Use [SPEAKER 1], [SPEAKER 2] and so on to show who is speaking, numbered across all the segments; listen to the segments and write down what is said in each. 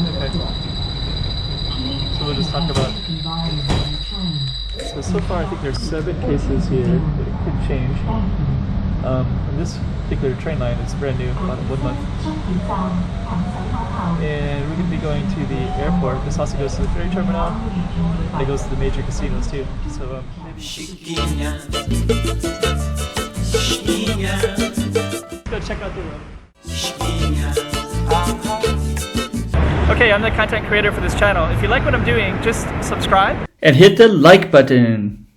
[SPEAKER 1] So we'll just talk about. So far I think there's 7 cases here, but it could change. On this particular train line, it's brand new, about 1 month. And we're going to be going to the airport. This also goes to the ferry terminal, and it goes to the major casinos too. So let's go check out the room. Okay, I'm the content creator for this channel. If you like what I'm doing, just subscribe and hit the like button.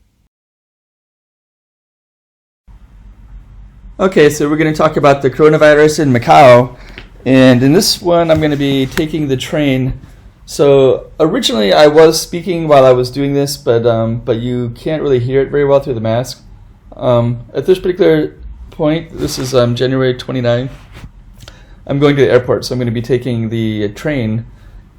[SPEAKER 1] Okay, so we're going to talk about the coronavirus in Macau, and in this one I'm going to be taking the train. So originally I was speaking while I was doing this, but you can't really hear it very well through the mask. At this particular point, this is January 29th, I'm going to the airport, so I'm going to be taking the train,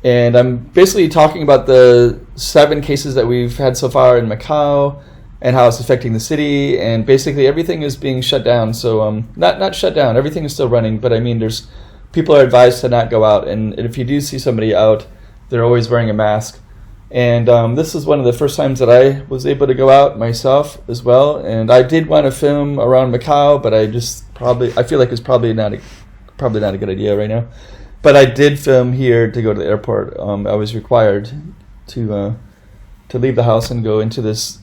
[SPEAKER 1] and I'm basically talking about the 7 cases that we've had so far in Macau, and how it's affecting the city, and basically everything is being shut down. So not shut down, everything is still running, but I mean there's people are advised to not go out, and if you do see somebody out, they're always wearing a mask. And this is one of the first times that I was able to go out myself as well, and I did want to film around Macau, but I feel like it's probably not a good idea right now. But I did film here to go to the airport. I was required to leave the house and go into this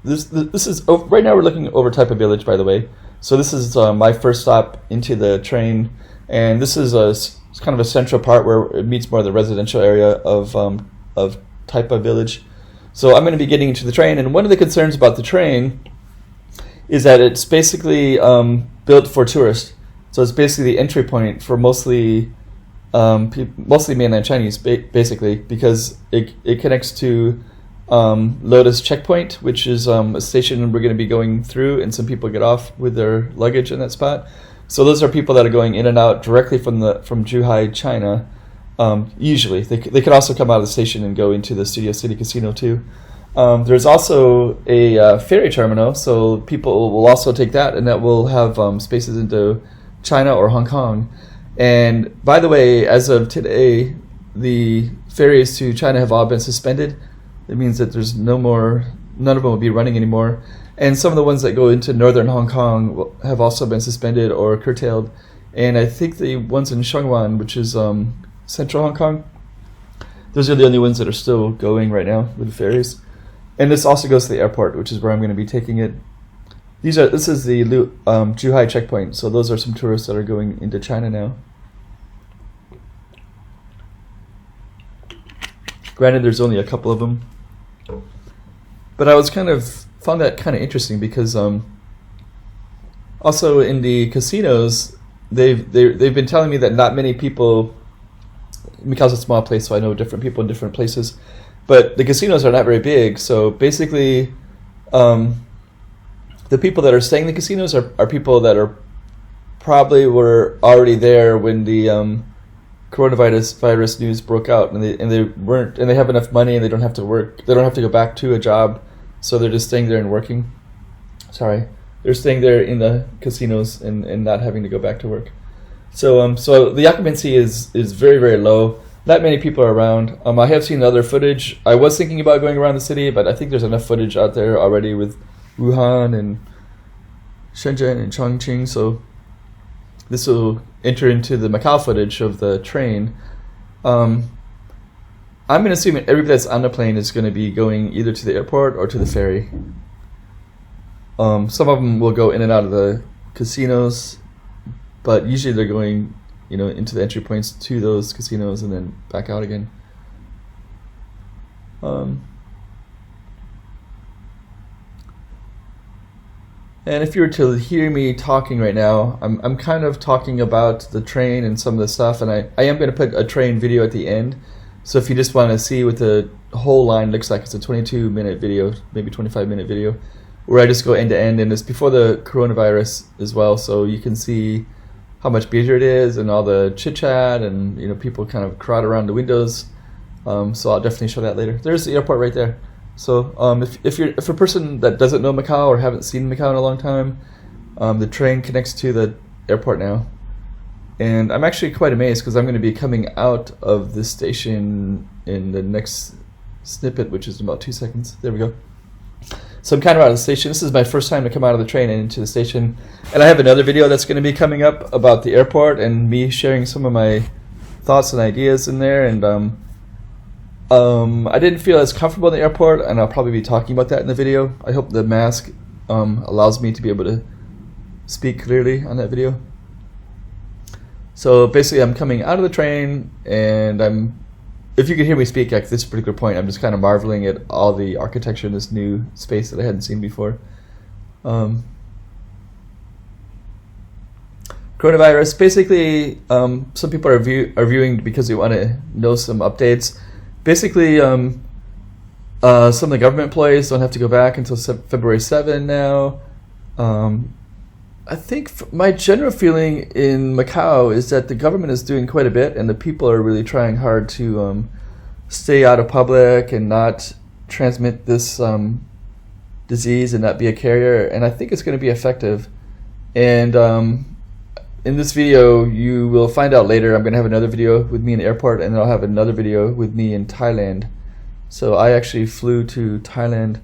[SPEAKER 1] is right now we're looking over Taipa Village, by the way. So this is my first stop into the train, and this is it's kind of a central part where it meets more of the residential area of Taipa Village. So I'm going to be getting into the train, and one of the concerns about the train is that it's basically built for tourists. So it's basically the entry point for mostly mainland Chinese, basically, because it connects to Lotus Checkpoint, which is a station we're going to be going through, and some people get off with their luggage in that spot. So those are people that are going in and out directly from Zhuhai, China. Usually, they could also come out of the station and go into the Studio City Casino too. There's also a ferry terminal, so people will also take that, and that will have spaces into China or Hong Kong. And by the way, as of today, the ferries to China have all been suspended. It means that there's none of them will be running anymore. And some of the ones that go into northern Hong Kong have also been suspended or curtailed. And I think the ones in Shangwan, which is central Hong Kong, those are the only ones that are still going right now with the ferries. And this also goes to the airport, which is where I'm going to be taking it. This is the Zhuhai checkpoint, so those are some tourists that are going into China now. Granted, there's only a couple of them, but I was found that kind of interesting because also in the casinos, they've been telling me that not many people. Macau's a small place, so I know different people in different places, but the casinos are not very big. So basically, the people that are staying in the casinos are people that were already there when the coronavirus news broke out, and they have enough money, and they don't have to work. They don't have to go back to a job, so they're just staying there and working. They're staying there in the casinos and not having to go back to work. So the occupancy is very, very low. Not many people are around. I have seen other footage. I was thinking about going around the city, but I think there's enough footage out there already with Wuhan and Shenzhen and Chongqing. So this will enter into the Macau footage of the train. I'm going to assume that everybody that's on the plane is going to be going either to the airport or to the ferry. Some of them will go in and out of the casinos, but usually they're going, into the entry points to those casinos and then back out again. And if you were to hear me talking right now, I'm kind of talking about the train and some of the stuff, and I am going to put a train video at the end. So if you just want to see what the whole line looks like, it's a 22-minute video, maybe 25-minute video, where I just go end to end, and it's before the coronavirus as well, so you can see how much busier it is and all the chit chat, and people kind of crowd around the windows. So I'll definitely show that later. There's the airport right there. So if a person that doesn't know Macau or haven't seen Macau in a long time, the train connects to the airport now. And I'm actually quite amazed because I'm going to be coming out of this station in the next snippet, which is in about 2 seconds. There we go. So I'm kind of out of the station. This is my first time to come out of the train and into the station. And I have another video that's going to be coming up about the airport and me sharing some of my thoughts and ideas in there. And I didn't feel as comfortable in the airport, and I'll probably be talking about that in the video. I hope the mask allows me to be able to speak clearly on that video. So basically I'm coming out of the train, and if you can hear me speak at this particular point, I'm just kind of marveling at all the architecture in this new space that I hadn't seen before. Coronavirus, basically, some people are viewing because they want to know some updates. Basically, some of the government employees don't have to go back until February 7 now. I think my general feeling in Macau is that the government is doing quite a bit, and the people are really trying hard to stay out of public and not transmit this disease and not be a carrier. And I think it's going to be effective. And in this video, you will find out later. I'm going to have another video with me in the airport, and then I'll have another video with me in Thailand. So I actually flew to Thailand.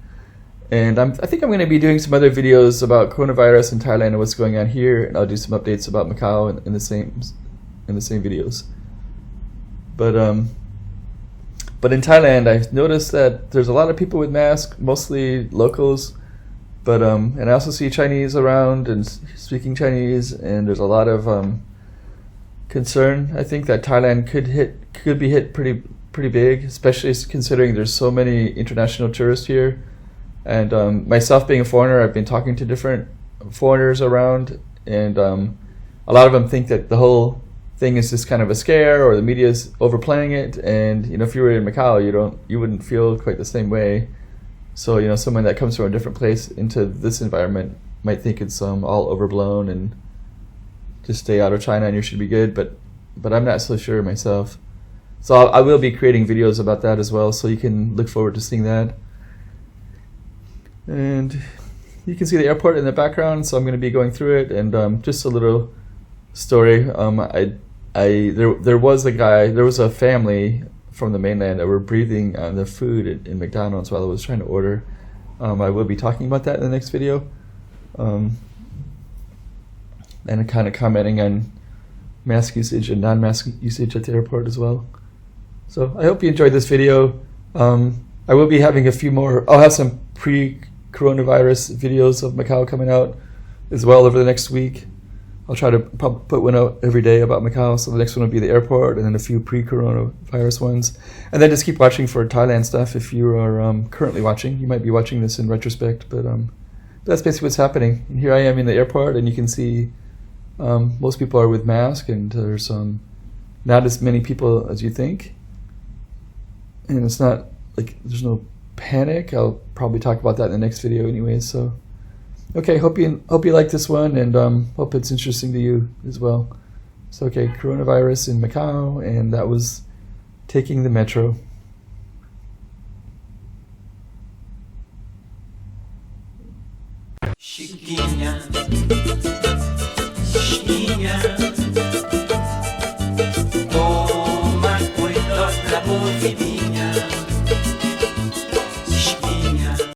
[SPEAKER 1] And I think I'm going to be doing some other videos about coronavirus in Thailand and what's going on here, and I'll do some updates about Macau in the same videos. But in Thailand, I've noticed that there's a lot of people with masks, mostly locals. But and I also see Chinese around and speaking Chinese, and there's a lot of concern. I think that Thailand could be hit pretty big, especially considering there's so many international tourists here. And myself being a foreigner, I've been talking to different foreigners around, and a lot of them think that the whole thing is just kind of a scare, or the media is overplaying it. And if you were in Macau, you wouldn't feel quite the same way. So someone that comes from a different place into this environment might think it's all overblown and just stay out of China and you should be good. But I'm not so sure myself. So I will be creating videos about that as well, so you can look forward to seeing that. And you can see the airport in the background, so I'm going to be going through it. And just a little story. There was a family from the mainland that were breathing on the food in McDonald's while I was trying to order. I will be talking about that in the next video. And kind of commenting on mask usage and non-mask usage at the airport as well. So I hope you enjoyed this video. I will be having a few more. I'll have some pre-coronavirus videos of Macau coming out as well over the next week. I'll try to put one out every day about Macau. So the next one will be the airport, and then a few pre-coronavirus ones. And then just keep watching for Thailand stuff if you are currently watching. You might be watching this in retrospect, but that's basically what's happening. And here I am in the airport, and you can see most people are with masks, and there's not as many people as you think. And it's not like there's no panic. I'll probably talk about that in the next video anyways. So okay, hope you like this one, and hope it's interesting to you as well. So okay, coronavirus in Macau, and that was taking the metro.
[SPEAKER 2] Chiquinha, chiquinha, toma cuidado da movimento.